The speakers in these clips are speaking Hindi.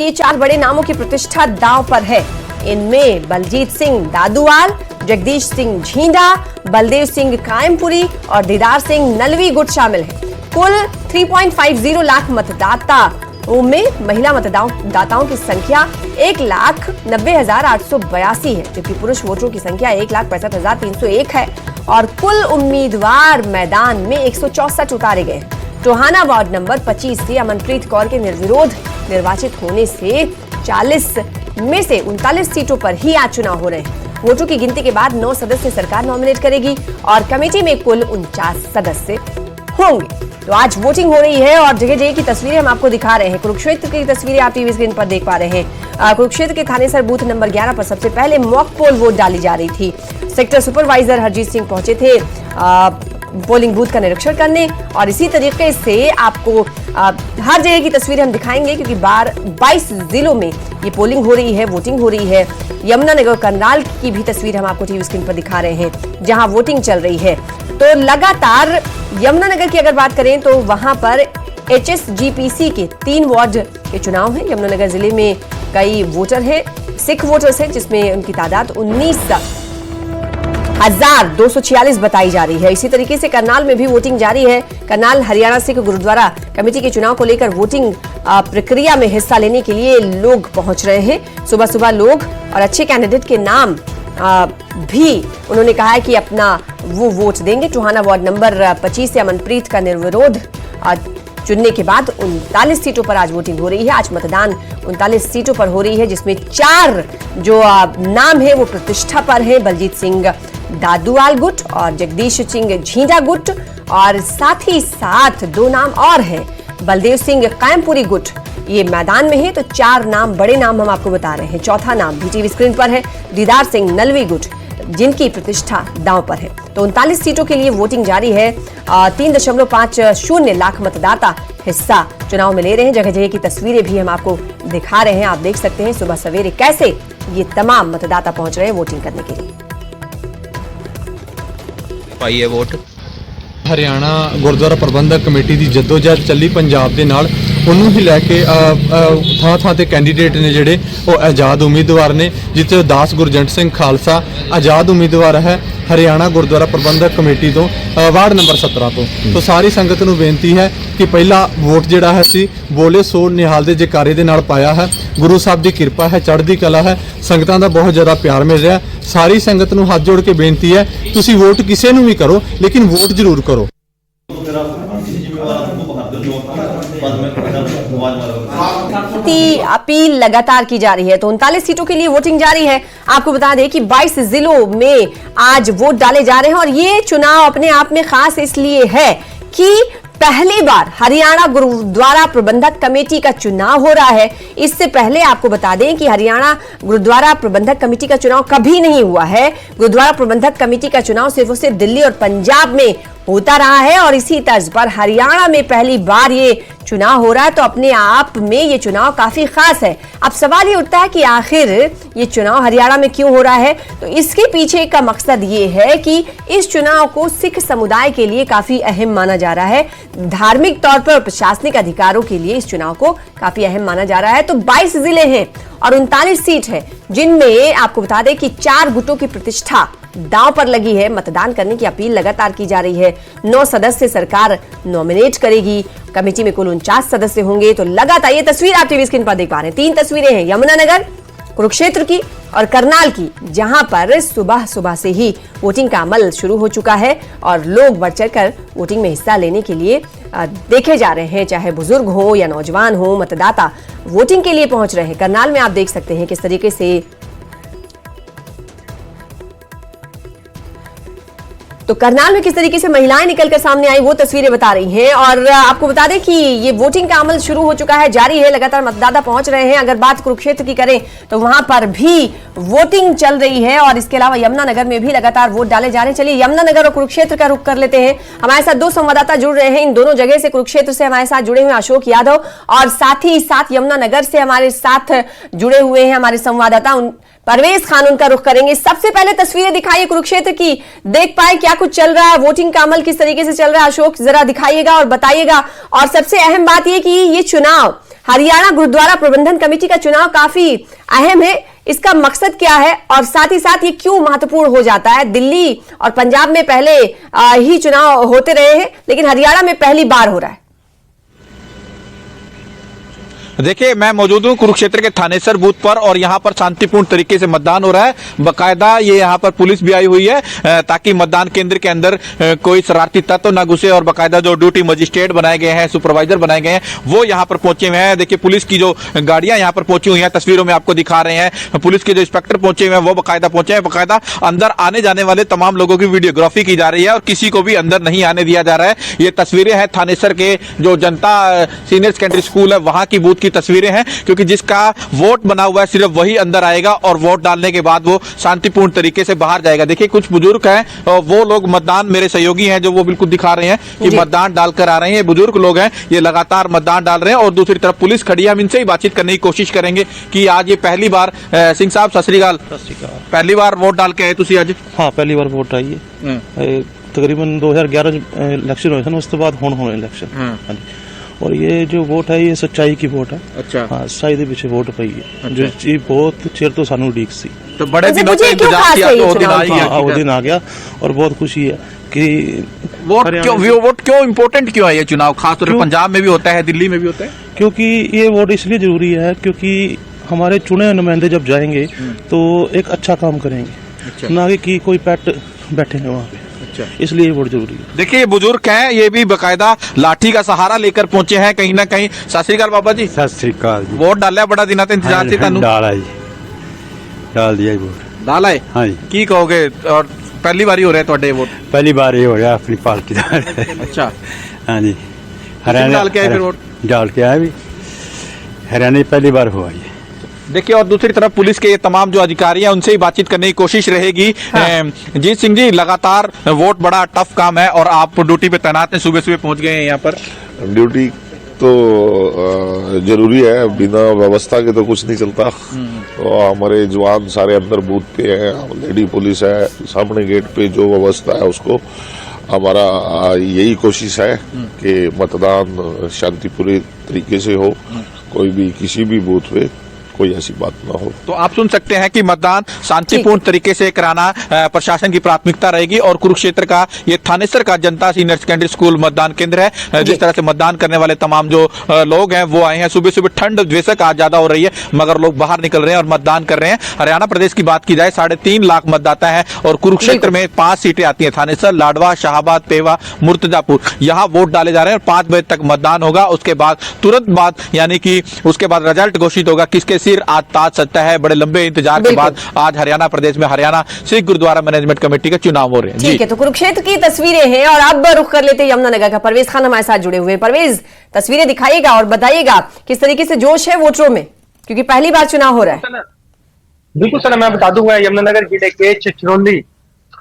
ये 4 बड़े नामों की प्रतिष्ठा दांव पर है। इनमें बलजीत सिंह दादूवाल, जगदीश सिंह झींडा, बलदेव सिंह कायमपुरी और दीदार सिंह नलवी गुट शामिल हैं। कुल 3.50 लाख मतदाताओं में महिला मतदाताओं की संख्या 1,90,882 है, जबकि पुरुष वोटरों की संख्या 1,65,301 है और कुल उम्मीदवार मैदान में 164 उतारे गए हैं। टोहाना वार्ड नंबर 25 से अमनप्रीत कौर के निर्विरोध निर्वाचित होने से 40 में से 39 सीटों पर ही आज चुनाव हो रहे हैं। वोटों की गिनती के बाद 9 सदस्य सरकार नॉमिनेट करेगी और कमेटी में कुल 49 सदस्य होंगे। तो आज वोटिंग हो रही है और जगह जगह की तस्वीरें हम आपको दिखा रहे हैं। कुरुक्षेत्र की तस्वीरें आप टीवी स्क्रीन पर देख पा रहे हैं। कुरुक्षेत्र के थानेसर बूथ नंबर 11 पर सबसे पहले मॉक पोल वोट डाली जा रही थी। सेक्टर सुपरवाइजर हरजीत सिंह पहुंचे थे पोलिंग बूथ का निरीक्षण करने और इसी तरीके से आपको हर जगह की तस्वीरें हम दिखाएंगे, क्योंकि 22 जिलों में ये पोलिंग हो रही है, वोटिंग हो रही है। यमुनानगर करनाल की भी तस्वीर हम आपको टीवी स्क्रीन पर दिखा रहे हैं, जहां वोटिंग चल रही है। तो लगातार यमुनानगर की अगर बात करें तो वहां पर HSGPC के 3 वार्ड के चुनाव है। यमुनानगर जिले में कई वोटर हैं, सिख वोटर्स हैं, जिसमें उनकी तादाद 19,246 बताई जा रही है। इसी तरीके से करनाल में भी वोटिंग जारी है। करनाल हरियाणा सिख गुरुद्वारा कमेटी के चुनाव को लेकर वोटिंग प्रक्रिया में हिस्सा लेने के लिए लोग पहुंच रहे हैं। सुबह सुबह लोग और अच्छे कैंडिडेट के नाम भी उन्होंने कहा है कि अपना वो वोट देंगे। टोहाना वार्ड नंबर 25 से अमनप्रीत का निर्विरोध चुनने के बाद 39 सीटों पर आज वोटिंग हो रही है। आज मतदान 39 सीटों पर हो रही है, जिसमें 4 जो नाम है वो प्रतिष्ठा पर है। बलजीत सिंह दादूवाल गुट और जगदीश सिंह झींडा गुट और साथ ही साथ 2 नाम और हैं, बलदेव सिंह कायमपुरी गुट ये मैदान में है। तो 4 नाम, बड़े नाम हम आपको बता रहे हैं। चौथा नाम भी टीवी स्क्रीन पर है, दीदार सिंह नलवी गुट, जिनकी प्रतिष्ठा दांव पर है। तो 39 सीटों के लिए वोटिंग जारी है। 3.50 लाख मतदाता हिस्सा चुनाव में ले रहे हैं। जगह जगह की तस्वीरें भी हम आपको दिखा रहे हैं। आप देख सकते हैं सुबह सवेरे कैसे ये तमाम मतदाता पहुंच रहे हैं वोटिंग करने के लिए। पाइए वोट। हरियाणा गुरुद्वारा प्रबंधक कमेटी की जद्दोजहद चली पंजाब के नाल ਉਹਨੂੰ ਹੀ ਲੈ ਕੇ ਥਾਂ ਤੇ ਕੈਂਡੀਡੇਟ ਨੇ ਜਿਹੜੇ ਉਹ ਆਜ਼ਾਦ ਉਮੀਦਵਾਰ ਨੇ, ਜਿੱਥੇ ਦਾਸ ਗੁਰਜੰਟ ਸਿੰਘ ਖਾਲਸਾ ਆਜ਼ਾਦ ਉਮੀਦਵਾਰ ਹੈ ਹਰਿਆਣਾ ਗੁਰਦੁਆਰਾ ਪ੍ਰਬੰਧਕ ਕਮੇਟੀ ਤੋਂ ਵਾਰਡ ਨੰਬਰ 17 ਤੋਂ। तो ਸਾਰੀ ਸੰਗਤ ਨੂੰ ਬੇਨਤੀ ਹੈ ਕਿ ਪਹਿਲਾ ਵੋਟ ਜਿਹੜਾ ਹੈ ਸੀ ਬੋਲੇ ਸੋ ਨਿਹਾਲ ਦੇ ਜਕਾਰੇ ਦੇ ਨਾਲ ਪਾਇਆ ਹੈ। ਗੁਰੂ ਸਾਹਿਬ ਦੀ ਕਿਰਪਾ ਹੈ, ਚੜ੍ਹਦੀ ਕਲਾ ਹੈ, ਸੰਗਤਾਂ ਦਾ ਬਹੁਤ ਜ਼ਿਆਦਾ ਪਿਆਰ ਮਿਲ ਰਿਹਾ। ਸਾਰੀ ਸੰਗਤ ਨੂੰ ਹੱਥ ਜੋੜ ਕੇ ਬੇਨਤੀ ਹੈ ਤੁਸੀਂ ਵੋਟ ਕਿਸੇ ਨੂੰ ਵੀ ਕਰੋ, ਲੇਕਿਨ ਵੋਟ ਜ਼ਰੂਰ ਕਰੋ। अपील लगातार की जा रही है। तो 39 सीटों के लिए वोटिंग जारी है। आपको बता दें कि 22 जिलों में आज वोट डाले जा रहे हैं और ये चुनाव अपने आप में खास इसलिए है कि पहली बार हरियाणा गुरुद्वारा प्रबंधक कमेटी का चुनाव हो रहा है। इससे पहले आपको बता दें कि हरियाणा गुरुद्वारा प्रबंधक कमेटी का चुनाव कभी नहीं हुआ है। गुरुद्वारा प्रबंधक कमेटी का चुनाव सिर्फ और सिर्फ दिल्ली और पंजाब में होता रहा है और इसी तर्ज पर हरियाणा में पहली बार ये चुनाव हो रहा है। तो अपने आप में ये चुनाव काफी खास है। अब सवाल ये उठता है कि आखिर ये चुनाव हरियाणा में क्यों हो रहा है। तो इसके पीछे का मकसद ये है कि इस चुनाव को सिख समुदाय के लिए काफी अहम माना जा रहा है। धार्मिक तौर पर और प्रशासनिक अधिकारों के लिए इस चुनाव को काफी अहम माना जा रहा है। तो 22 जिले हैं और 39 सीट है, जिनमें आपको बता दें कि 4 गुटों की प्रतिष्ठा दांव पर लगी है। मतदान करने की अपील लगातार की जा रही है। 9 सदस्य सरकार नॉमिनेट करेगी। कमेटी में कुल 49 सदस्य होंगे। तो लगातार ये तस्वीर आप टीवी स्क्रीन पर देख पा रहे हैं। 3 तस्वीरें हैं, यमुनानगर, कुरुक्षेत्र की और करनाल की, जहां पर सुबह सुबह से ही वोटिंग का अमल शुरू हो चुका है और लोग बढ़ चढ़कर वोटिंग में हिस्सा लेने के लिए देखे जा रहे हैं। चाहे बुजुर्ग हो या नौजवान हो, मतदाता वोटिंग के लिए पहुंच रहे हैं। करनाल में आप देख सकते हैं किस तरीके से तो करनाल में किस तरीके से महिलाएं निकलकर सामने आई वो तस्वीरें बता रही हैं। और आपको बता दें कि ये वोटिंग का अमल शुरू हो चुका है, जारी है। लगातार मतदाता पहुंच रहे हैं। अगर बात कुरुक्षेत्र की करें तो वहां पर भी वोटिंग चल रही है और इसके अलावा यमुनानगर में भी लगातार वोट डाले जा रहे हैं। चलिए यमुनानगर और कुरुक्षेत्र का रुख कर लेते हैं। हमारे साथ 2 संवाददाता जुड़ रहे हैं इन दोनों जगह से। कुरुक्षेत्र से हमारे साथ जुड़े हुए अशोक यादव और साथ ही साथ यमुनानगर से हमारे साथ जुड़े हुए हैं हमारे संवाददाता परवेज खान। उनका रुख करेंगे। सबसे पहले तस्वीरें दिखाइए कुरुक्षेत्र की, देख पाए क्या कुछ चल रहा है, वोटिंग का अमल किस तरीके से चल रहा है। अशोक जरा दिखाइएगा और बताइएगा। और सबसे अहम बात यह कि ये चुनाव हरियाणा गुरुद्वारा प्रबंधन कमेटी का चुनाव काफी अहम है, इसका मकसद क्या है और साथ ही साथ ये क्यों महत्वपूर्ण हो जाता है? दिल्ली और पंजाब में पहले ही चुनाव होते रहे हैं, लेकिन हरियाणा में पहली बार हो रहा है। देखिए, मैं मौजूद हूँ कुरुक्षेत्र के थानेसर बूथ पर और यहाँ पर शांतिपूर्ण तरीके से मतदान हो रहा है। बकायदा ये यहाँ पर पुलिस भी आई हुई है ताकि मतदान केंद्र के अंदर कोई शरारती तत्व ना घुसे और बकायदा जो ड्यूटी मजिस्ट्रेट बनाए गए हैं, सुपरवाइजर बनाए गए हैं, वो यहाँ पर पहुंचे हुए हैं। देखिए, पुलिस की जो गाड़ियां यहाँ पर पहुंची हुई हैं, तस्वीरों में आपको दिखा रहे हैं। पुलिस के जो इंस्पेक्टर पहुंचे हुए हैं वो बकायदा पहुंचे हैं। बकायदा अंदर आने जाने वाले तमाम लोगों की वीडियोग्राफी की जा रही है और किसी को भी अंदर नहीं आने दिया जा रहा है। ये तस्वीरें हैं थानेसर के जो जनता सीनियर सेकेंडरी स्कूल है वहां की बूथ की तस्वीरें हैं, क्योंकि जिसका वोट बना हुआ है सिर्फ वही अंदर आएगा और वोट डालने के बाद वो शांतिपूर्ण तरीके से बाहर जाएगा। देखिए, कुछ बुजुर्ग हैं, वो लोग मतदान, मेरे सहयोगी हैं जो वो बिल्कुल दिखा रहे हैं कि मतदान डालकर आ रहे हैं। बुजुर्ग लोग हैं, ये लगातार मतदान डाल रहे हैं और दूसरी तरफ पुलिस खड़ी है। हम इनसे ही बातचीत करने की कोशिश करेंगे कि आज ये पहली बार सिंह साहब सत श्री अकाल, पहली बार वोट डाल के आए तुसी आज? हाँ, पहली बार वोट आई है। तकरीबन 2011 इलेक्शन हुए थे ना, उसके बाद होने इलेक्शन। हाँ जी। और ये जो वोट है ये सच्चाई की वोट है। अच्छा। हाँ, सच्चाई दे पीछे वोट पई है। अच्छा। जो चीज बहुत चिर तो सानू उड़ीक सी, तो बड़े दिनों से इंतजार किया तो वो दिन आ गया। वो दिन आ गया और बहुत खुशी है कि वोट क्यों इम्पोर्टेंट क्यों है ये चुनाव? खासतौर पर पंजाब में भी होता है, दिल्ली में भी होता है। क्योंकि ये वोट इसलिए जरूरी है क्योंकि हमारे चुने नुमाइंदे जब जाएंगे तो एक अच्छा काम करेंगे। अच्छा। ना कि कोई पेट बैठेंगे वहाँ पे। अच्छा। इसलिए ये वोट जरूरी है। देखिए, ये बुजुर्ग हैं, ये भी बकायदा लाठी का सहारा लेकर पहुंचे हैं कहीं ना कहीं। सत श्री अकाल बाबा जी। सत श्री अकाल जी। वोट डालिया, बड़ा दिनों से इंतजार से तानू? डाला जी, डाल दिया वोट। डाला है? हाँ जी। की कहोगे, और पहली बार ही हो रहा है ਤੁਹਾਡੇ वोट? पहली बार ये हो रहा है अपनी पार्टी का। अच्छा। हाँ जी। हरियाणा डाल के आए फिर वोट? डाल के आए भी, हरियाणा पहली बार हुआ ये। देखिए, और दूसरी तरफ पुलिस के ये तमाम जो अधिकारी हैं उनसे ही बातचीत करने की कोशिश रहेगी। हाँ। जीत सिंह जी, लगातार वोट बड़ा टफ काम है और आप ड्यूटी पे तैनात हैं, सुबह सुबह पहुंच गए हैं यहाँ पर। ड्यूटी तो जरूरी है, बिना व्यवस्था के तो कुछ नहीं चलता। तो हमारे जवान सारे अंदर बूथ पे हैं, लेडी पुलिस है, सामने गेट पे जो व्यवस्था है उसको हमारा यही कोशिश है कि मतदान शांतिपूर्ण तरीके से हो, कोई भी किसी भी बूथ पे कोई ऐसी बात ना हो। तो आप सुन सकते हैं कि मतदान शांतिपूर्ण तरीके से कराना प्रशासन की प्राथमिकता रहेगी और कुरुक्षेत्र का ये थानेसर का जनता सीनियर सेकेंडरी स्कूल मतदान केंद्र है। जिस तरह से मतदान करने वाले तमाम जो लोग हैं वो आए हैं। सुबह सुबह ठंड बेशक आज ज्यादा हो रही है मगर लोग बाहर निकल रहे हैं और मतदान कर रहे हैं। हरियाणा प्रदेश की बात की जाए 3.5 लाख मतदाता है और कुरुक्षेत्र में 5 सीटें आती है, थानेसर, लाडवा, शाहबाद, पेवा, मुर्तजापुर। यहाँ वोट डाले जा रहे हैं और 5 बजे तक मतदान होगा। उसके बाद तुरंत बाद यानी कि उसके बाद रिजल्ट घोषित होगा, किसके सिर आज ताज सजता है। बड़े लंबे इंतजार के बाद आज हरियाणा प्रदेश में हरियाणा सिख गुरुद्वारा मैनेजमेंट कमेटी के चुनाव हो रहे हैं। ठीक है, तो कुरुक्षेत्र की तस्वीरें हैं और अब रुख कर लेते हैं यमुनानगर का। परवेज खान हमारे साथ जुड़े हुए हैं। परवेज, तस्वीरें दिखाइएगा और बताइएगा किस तरीके से जोश है वोटरों में, क्योंकि पहली बार चुनाव हो रहा है। बिल्कुल सर, मैं बता दूंगा यमुनानगर जिले के चिचरौली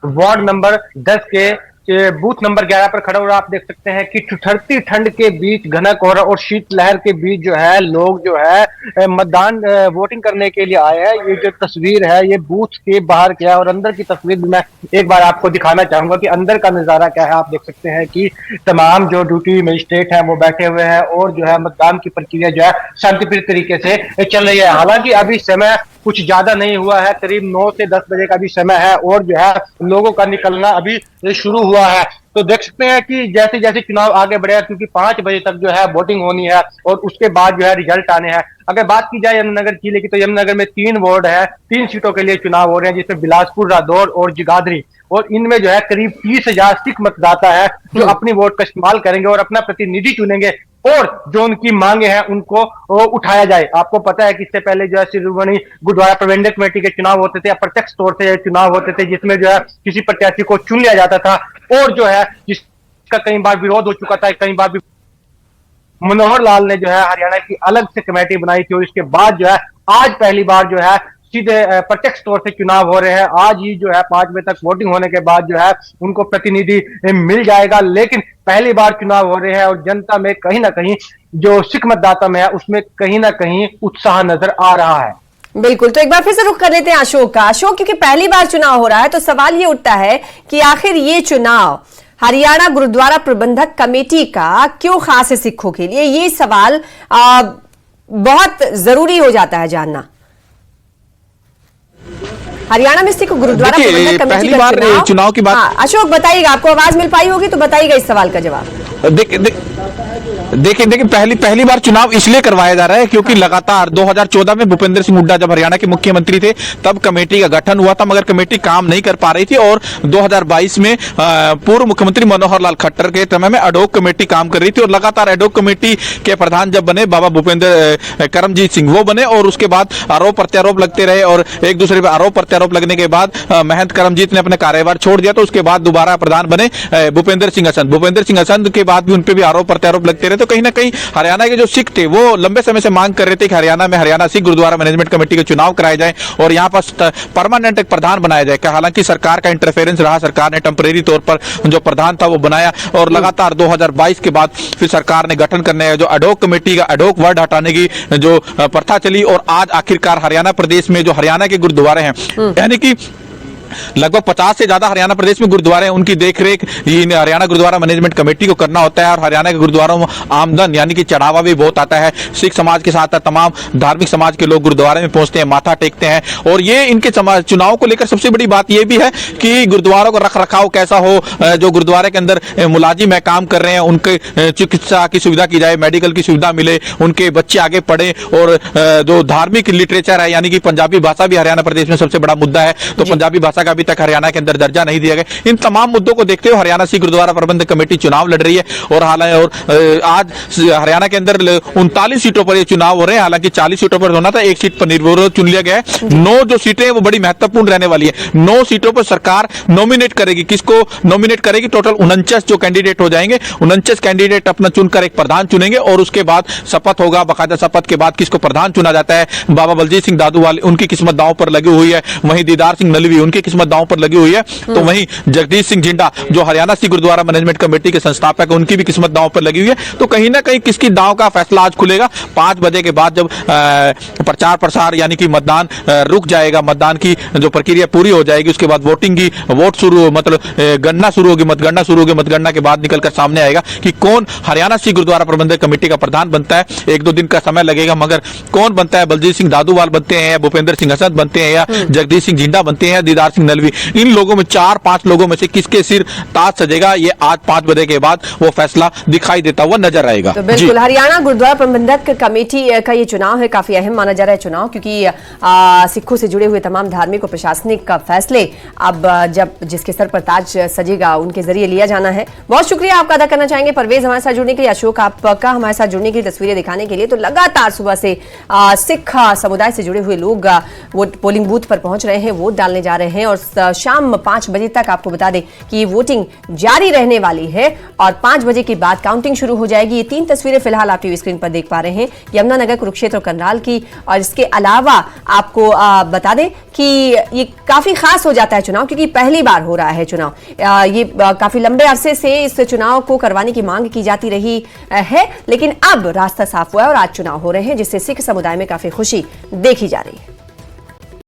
वार्ड नंबर 10 के बूथ नंबर 11 पर खड़ा हुआ आप देख सकते हैं कि ठिठुरती ठंड के बीच, घना कोहरा और शीतलहर के बीच जो है लोग जो है मतदान वोटिंग करने के लिए आए हैं। ये जो तस्वीर है ये बूथ के बाहर क्या है और अंदर की तस्वीर भी मैं एक बार आपको दिखाना चाहूंगा कि अंदर का नजारा क्या है। आप देख सकते हैं कि तमाम जो ड्यूटी मजिस्ट्रेट हैं वो बैठे हुए हैं और जो है मतदान की प्रक्रिया जो है शांतिपूर्ण तरीके से चल रही है। हालांकि अभी समय कुछ ज्यादा नहीं हुआ है, करीब 9 से 10 बजे का भी समय है और जो है लोगों का निकलना अभी शुरू हुआ है। तो देख सकते हैं कि जैसे जैसे चुनाव आगे बढ़ेगा, क्योंकि 5 बजे तक जो है वोटिंग होनी है और उसके बाद जो है रिजल्ट आने हैं। अगर बात की जाए यमुनानगर जिले की तो यमुनानगर में 3 वार्ड है, 3 सीटों के लिए चुनाव हो रहे हैं, जिसमें बिलासपुर, रादौर और जगाधरी। और इनमें जो है करीब 30,000 सिख मतदाता है जो अपनी वोट का इस्तेमाल करेंगे और अपना प्रतिनिधि चुनेंगे और जो उनकी मांगे हैं उनको उठाया जाए। आपको पता है कि इससे पहले जो है शिरोमणि गुरुद्वारा प्रबंधक कमेटी के चुनाव होते थे, अप्रत्यक्ष तौर से चुनाव होते थे, जिसमें जो है किसी प्रत्याशी को चुन लिया जाता था और जो है जिसका कई बार विरोध हो चुका था। कई बार भी मनोहर लाल ने जो है हरियाणा की अलग से कमेटी बनाई थी और इसके बाद जो है आज पहली बार जो है सीधे प्रत्यक्ष तौर से चुनाव हो रहे हैं। आज ही जो है 5 बजे तक वोटिंग होने के बाद जो है उनको प्रतिनिधि मिल जाएगा, लेकिन पहली बार चुनाव हो रहे हैं और जनता में कहीं ना कहीं जो सिख मतदाता में है उसमें कहीं ना कहीं उत्साह नजर आ रहा है। बिल्कुल, तो एक बार फिर से रुख कर लेते हैं अशोक का। अशोक, क्योंकि पहली बार चुनाव हो रहा है तो सवाल ये उठता है कि आखिर ये चुनाव हरियाणा गुरुद्वारा प्रबंधक कमेटी का क्यों खास है सिखों के लिए? ये सवाल बहुत जरूरी हो जाता है जानना। हरियाणा में सिख गुरुद्वारा देखिए, प्रबंधक कमेटी पहली का बार चुनाव की बात। हाँ, अशोक बताइएगा, आपको आवाज मिल पाई होगी तो बताइएगा इस सवाल का जवाब। देखिए पहली बार चुनाव इसलिए करवाया जा रहा है क्योंकि लगातार 2014 में भूपेंद्र सिंह हुड्डा जब हरियाणा के मुख्यमंत्री थे तब कमेटी का गठन हुआ था, मगर कमेटी काम नहीं कर पा रही थी। और 2022 में पूर्व मुख्यमंत्री मनोहर लाल खट्टर के समय में एडोक कमेटी काम कर रही थी और लगातार एडोक कमेटी के प्रधान जब बने बाबा भूपेंद्र करमजीत सिंह वो बने और उसके बाद आरोप प्रत्यारोप लगते रहे और एक दूसरे पर आरोप प्रत्यारोप लगने के बाद महंत करमजीत ने अपने कार्यभार छोड़ दिया, तो उसके बाद दोबारा प्रधान बने भूपेंद्र सिंह हसन। भूपेंद्र सिंह हसन के बाद भी उन पे भी आरोप प्रत्यारोप लगते रहे। तो कहीं ना कहीं हरियाणा के जो सिख थे वो लंबे समय से मांग कर रहे थे कि हरियाणा में हरियाणा सिख गुरुद्वारा मैनेजमेंट कमेटी के चुनाव कराए जाए और यहां पर परमानेंट एक प्रधान बनाया जाए। हालांकि सरकार का इंटरफेरेंस रहा, सरकार ने टेम्परेरी तौर पर जो प्रधान था वो बनाया और लगातार 2022 के बाद फिर सरकार ने गठन करने जो एडोक कमेटी का एडोक वर्ड हटाने की जो प्रथा चली और आज आखिरकार हरियाणा प्रदेश में जो हरियाणा के गुरुद्वारे हैं यानी कि लगभग 50 से ज्यादा हरियाणा प्रदेश में गुरुद्वारे हैं, उनकी देखरेख हरियाणा गुरुद्वारा मैनेजमेंट कमेटी को करना होता है। और हरियाणा के गुरुद्वारों में आमदन यानी कि चढ़ावा भी बहुत आता है। सिख समाज के साथ तमाम धार्मिक समाज के लोग गुरुद्वारे में पहुंचते हैं, माथा टेकते हैं। और ये इनके चुनाव को लेकर सबसे बड़ी बात यह भी है कि गुरुद्वारों का रख रखाव कैसा हो, जो गुरुद्वारे के अंदर मुलाजिम है काम कर रहे हैं उनके चिकित्सा की सुविधा की जाए, मेडिकल की सुविधा मिले, उनके बच्चे आगे पढ़े। और जो धार्मिक लिटरेचर है यानी कि पंजाबी भाषा भी हरियाणा प्रदेश में सबसे बड़ा मुद्दा है, तो पंजाबी भाषा का अभी तक हरियाणा के अंदर दर्जा नहीं दिया गया। इन तमाम मुद्दों को देखते हुए हरियाणा सिख गुरुद्वारा प्रबंधक कमेटी चुनाव लड़ रही है और आज हरियाणा के अंदर 39 सीटों पर ये चुनाव हो रहे हैं। हालांकि 40 सीटों पर होना था, एक सीट पर निर्विरोध चुन लिया गया है। 9 जो सीटें हैं वो बड़ी महत्वपूर्ण रहने वाली है। 9 सीटों पर सरकार नॉमिनेट करेगी, किसको नॉमिनेट करेगी? टोटल 49 जो कैंडिडेट हो जाएंगे, 49 कैंडिडेट अपना चुनकर एक प्रधान चुनेंगे और उसके बाद शपथ होगा। बाकायदा शपथ के बाद किसको प्रधान चुना जाता है? बाबा बलजीत सिंह दादूवाल, उनकी किस्मत दांव पर लगी हुई है। वहीं दीदार सिंह नलवी, उनकी किस्मत दांव पर लगी हुई है। तो वहीं जगदीश सिंह जिंडा जो हरियाणा सिख गुरुद्वारा मैनेजमेंट कमेटी के संस्थापक, उनकी भी किस्मत दांव पर लगी हुई है। तो कहीं ना कहीं किसकी दांव का फैसला आज खुलेगा 5 बजे के बाद, जब प्रचार प्रसार यानी कि मतदान रुक जाएगा, मतदान की जो प्रक्रिया पूरी हो जाएगी, उसके बाद वोटिंग की वोट शुरू मतलब गणना शुरू होगी, मतगणना शुरू होगी। मतगणना के बाद निकलकर सामने आएगा कि कौन हरियाणा सिख गुरुद्वारा प्रबंधक कमेटी का प्रधान बनता है। 1-2 दिन का समय लगेगा, मगर कौन बनता है? बलजीत सिंह दादूवाल बनते हैं या भूपेंद्र सिंह हसन बनते हैं या जगदीश सिंह जिंदा बनते हैं या दीदार सिंह नलवी? इन लोगों में 4-5 लोगों में से किसके सिर ताज सजेगा, ये आज 5 बजे के बाद वो फैसला दिखाई देता हुआ नजर आएगा। तो बिल्कुल हरियाणा गुरुद्वारा प्रबंधक कमेटी का ये चुनाव है, काफी अहम माना जा रहा है चुनाव, क्योंकि सिखों से जुड़े हुए तमाम धार्मिक और प्रशासनिक फैसले अब जब जिसके सर पर ताज सजेगा उनके जरिए लिया जाना है। बहुत शुक्रिया आपका अदा करना चाहेंगे परवेज हमारे साथ जुड़ने के लिए, अशोक आपका हमारे साथ जुड़ने की तस्वीरें दिखाने के लिए। तो लगातार सुबह से सिख समुदाय से जुड़े हुए लोग वो पोलिंग बूथ पर पहुंच रहे हैं, वोट डालने जा रहे हैं और शाम 5 बजे तक आपको बता दें कि वोटिंग जारी रहने वाली है और 5 बजे के बाद काउंटिंग शुरू हो जाएगी। ये 3 तस्वीरें फिलहाल आप टीवी स्क्रीन पर देख पा रहे हैं, यमुनानगर, कुरुक्षेत्र और करनाल की। और इसके अलावा आपको बता दें कि ये काफी खास हो जाता है चुनाव, क्योंकि पहली बार हो रहा है चुनाव। ये काफी लंबे अरसे से इस चुनाव को करवाने की मांग की जाती रही है, लेकिन अब रास्ता साफ हुआ है और आज चुनाव हो रहे हैं, जिससे सिख समुदाय में काफी खुशी देखी जा रही है।